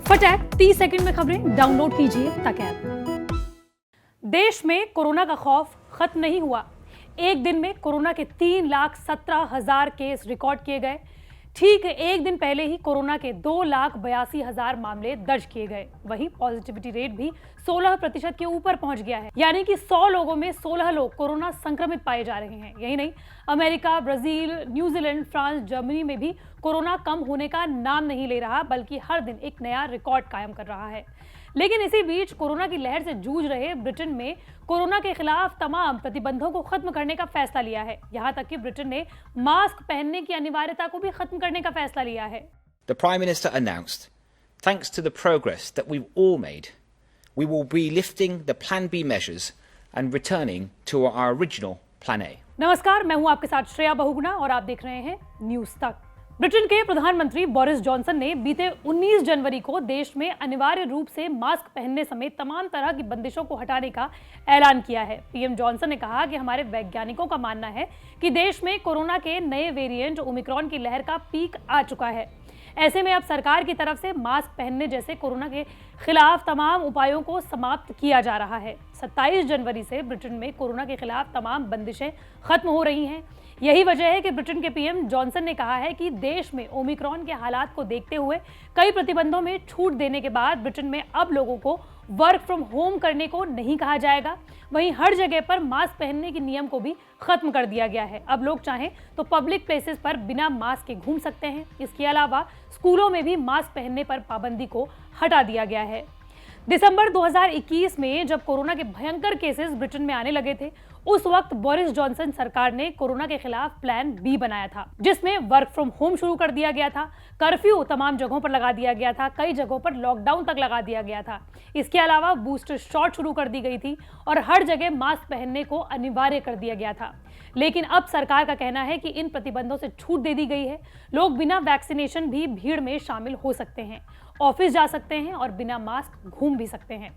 फटाक 30 सेकंड में खबरें डाउनलोड कीजिए तक ऐप। देश में कोरोना का खौफ खत्म नहीं हुआ। एक दिन में कोरोना के 3,17,000 केस रिकॉर्ड किए गए। ठीक एक दिन पहले ही कोरोना के 2,82,000 मामले दर्ज किए गए। वहीं पॉजिटिविटी रेट भी 16% के ऊपर पहुंच गया है, यानी कि 100 लोगों में 16 लोग कोरोना संक्रमित पाए जा रहे हैं। यही नहीं, America, Brazil, New Zealand, France, Germany में भी कोरोना कम होने का नाम नहीं ले रहा, बल्कि हर दिन एक नया रिकॉर्ड कायम कर रहा है। लेकिन इसी बीच कोरोना की लहर से जूझ रहे ब्रिटेन में कोरोना के खिलाफ तमाम प्रतिबंधों को खत्म करने का फैसला लिया है। यहां तक कि ब्रिटेन ने मास्क पहनने की अनिवार्यता को भी खत्म करने का फैसला लिया है। The Prime Minister announced, thanks to the progress that we've all made, we will be lifting the Plan B measures and returning to our original Plan A. नमस्कार, मैं हूं आपके साथ श्रेया बहुगुणा और आप देख रहे हैं न्यूज तक। ब्रिटेन के प्रधानमंत्री बोरिस जॉनसन ने बीते 19 जनवरी को देश में अनिवार्य रूप से मास्क पहनने समेत तमाम तरह की बंदिशों को हटाने का ऐलान किया है। पीएम जॉनसन ने कहा कि हमारे वैज्ञानिकों का मानना है कि देश में कोरोना के नए वेरिएंट ओमिक्रॉन की लहर का पीक आ चुका है। ऐसे में अब सरकार की तरफ से मास्क पहनने जैसे कोरोना के खिलाफ तमाम उपायों को समाप्त किया जा रहा है। 27 जनवरी से ब्रिटेन में कोरोना के खिलाफ तमाम बंदिशें खत्म हो रही हैं। यही वजह है कि ब्रिटेन के पीएम जॉनसन ने कहा है कि देश में ओमिक्रॉन के हालात को देखते हुए कई प्रतिबंधों में छूट देने के बाद ब्रिटेन में अब लोगों को वर्क फ्रॉम होम करने को नहीं कहा जाएगा। वहीं हर जगह पर मास्क पहनने के नियम को भी खत्म कर दिया गया है। अब लोग चाहें तो पब्लिक प्लेसेस पर बिना मास्क के घूम सकते हैं। इसके अलावा स्कूलों में भी मास्क पहनने पर पाबंदी को हटा दिया गया है। दिसंबर 2021 में जब कोरोना के भयंकर केसेस ब्रिटेन में आने लगे थे, उस वक्त बोरिस जॉनसन सरकार ने कोरोना के खिलाफ प्लान बी बनाया था, जिसमें वर्क फ्रॉम होम शुरू कर दिया गया था, कर्फ्यू तमाम जगहों पर लगा दिया गया था, कई जगहों पर लॉकडाउन तक लगा दिया गया था। इसके अलावा बूस्टर शॉट शुरू कर दी गई थी और हर जगह मास्क पहनने को अनिवार्य कर दिया गया था। लेकिन अब सरकार का कहना है कि इन प्रतिबंधों से छूट दे दी गई है। लोग बिना वैक्सीनेशन भी भीड़ में शामिल हो सकते हैं, ऑफिस जा सकते हैं और बिना मास्क घूम भी सकते हैं।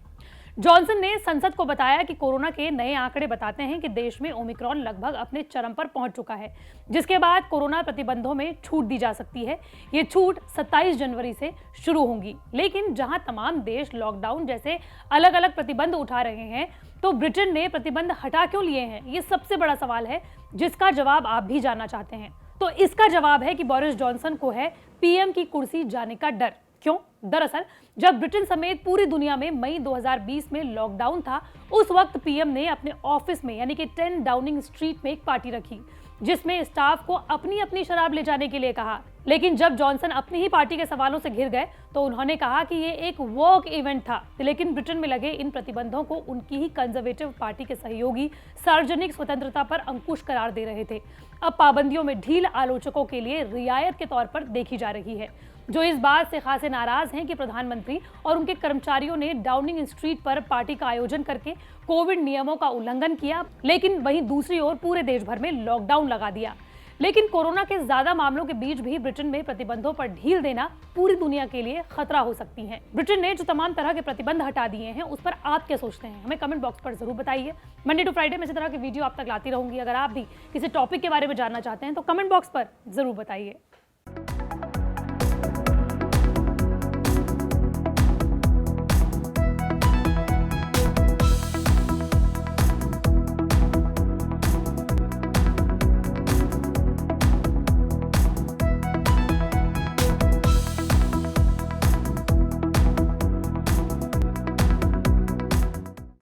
जॉनसन ने संसद को बताया कि कोरोना के नए आंकड़े बताते हैं कि देश में ओमिक्रॉन लगभग अपने चरम पर पहुंच चुका है, जिसके बाद कोरोना प्रतिबंधों में छूट दी जा सकती है। ये छूट 27 जनवरी से शुरू होंगी। लेकिन जहां तमाम देश लॉकडाउन जैसे अलग अलग प्रतिबंध उठा रहे हैं, तो ब्रिटेन ने प्रतिबंध हटा क्यों लिए हैं? ये सबसे बड़ा सवाल है, जिसका जवाब आप भी जानना चाहते हैं। तो इसका जवाब है कि बोरिस जॉनसन को है पीएम की कुर्सी जाने का डर। क्यों? दरअसल जब ब्रिटेन समेत पूरी दुनिया में मई 2020 में लॉकडाउन था, उस वक्त पीएम ने अपने ऑफिस में यानी कि 10 डाउनिंग स्ट्रीट में एक पार्टी रखी, जिसमें स्टाफ को अपनी अपनी शराब ले जाने के लिए कहा। लेकिन जब जॉनसन अपनी ही पार्टी के सवालों से घिर गए तो उन्होंने कहा कि ये एक वर्क इवेंट था। लेकिन ब्रिटेन में लगे इन प्रतिबंधों को उनकी ही कंजर्वेटिव पार्टी के सहयोगी सार्वजनिक स्वतंत्रता पर अंकुश करार दे रहे थे। अब पाबंदियों में ढील आलोचकों के लिए रियायत के तौर पर देखी जा रही है, जो इस बात से खासे नाराज हैं कि प्रधानमंत्री और उनके कर्मचारियों ने डाउनिंग स्ट्रीट पर पार्टी का आयोजन करके कोविड नियमों का उल्लंघन किया, लेकिन वहीं दूसरी ओर पूरे देश भर में लॉकडाउन लगा दिया। लेकिन कोरोना के ज्यादा मामलों के बीच भी ब्रिटेन में प्रतिबंधों पर ढील देना पूरी दुनिया के लिए खतरा हो सकती है। ब्रिटेन ने जो तमाम तरह के प्रतिबंध हटा दिए हैं, उस पर आप क्या सोचते हैं? हमें कमेंट बॉक्स पर जरूर बताइए। मंडे टू फ्राइडे में इसी तरह की वीडियो आप तक लाती रहूंगी। अगर आप भी किसी टॉपिक के बारे में जानना चाहते हैं तो कमेंट बॉक्स पर जरूर बताइए।